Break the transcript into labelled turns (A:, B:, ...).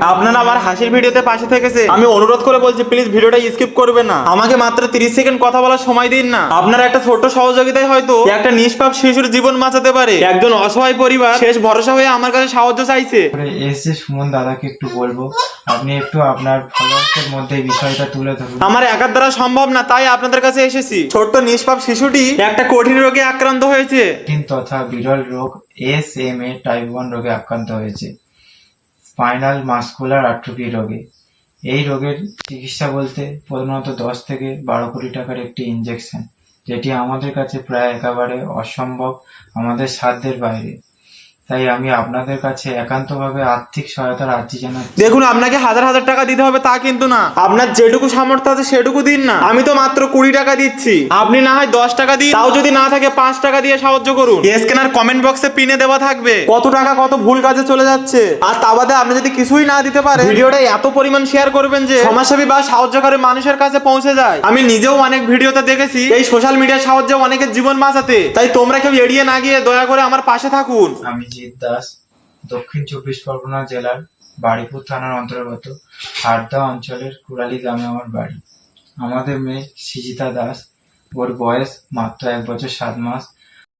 A: আপনারা আবার হাসির ভিডিওতে পাশে থেকেছে, আমি অনুরোধ করে বলছি প্লিজ ভিডিওটা স্কিপ করবে না, আমাকে মাত্র 30 সেকেন্ড কথা বলার সময় দিন না। আপনার একটা ছোট্ট সহযোগিতায় হয়তো একটা নিষ্পাপ শিশুর জীবন বাঁচাতে পারে। একজন অসহায় পরিবার শেষ ভরসা হয়ে আমার কাছে সাহায্য চাইছে।
B: এসে সুমন দাদাকে একটু বলবো, আপনি একটু আপনার ফলোয়ার্সের মধ্যে এই বিষয়টা তুলে ধরুন।
A: আমার একার দ্বারা সম্ভব না, তাই আপনাদের কাছে এসেছি। ছোট্ট নিষ্পাপ শিশুটি একটা কঠিন রোগে আক্রান্ত হয়েছে।
B: তথা বিরল রোগ SMA টাইপ 1 রোগে আক্রান্ত হয়েছে, স্পাইনাল মাস্কুলার অ্যাট্রফি রোগে। এই রোগের চিকিৎসা বলতে প্রধানত 10 থেকে 12 কোটি টাকার একটি ইনজেকশন, যেটি আমাদের কাছে প্রায় একেবারে অসম্ভব, আমাদের সাধ্যের বাইরে। তাই আমি আপনাদের কাছে একান্তভাবে আর্থিক সহায়তার আর্জি জানাচ্ছি।
A: দেখুন, আপনাকে হাজার হাজার টাকা দিতে হবে তা কিন্তু না, আপনার যেটুকু সামর্থ্য আছে সেটুকু দিন না। আমি তো মাত্র 20 টাকা দিচ্ছি, আপনি না হয় 10 টাকা দিন, তাও যদি না থাকে 5 টাকা দিয়ে সাহায্য করুন। স্ক্যানার কমেন্ট বক্সে পিনে দেওয়া থাকবে কত টাকা কত ভুল কাজে চলে যাচ্ছে। আর তা বাদে আপনি যদি কিছুই না দিতে পারেন, ভিডিওটা এত পরিমাণ শেয়ার করবেন যে সমাজসেবী বা সাহায্যকারী মানুষের কাছে পৌঁছে যায়। আমি নিজেও অনেক ভিডিওতে দেখেছি এই সোশ্যাল মিডিয়ার সাহায্যে অনেকের জীবন বাঁচাতে। তাই তোমরা কেউ এড়িয়ে না গিয়ে দয়া করে আমার পাশে থাকুন।
B: আমি জিৎ দাস, দক্ষিণ 24 পরগনা জেলার বারুইপুর থানার অন্তর্গত হারদা অঞ্চলের কুড়ালি গ্রামে আমার বাড়ি। আমাদের মেয়ে সৃজিতা দাস, ওর বয়স মাত্র 1 বছর 7 মাস।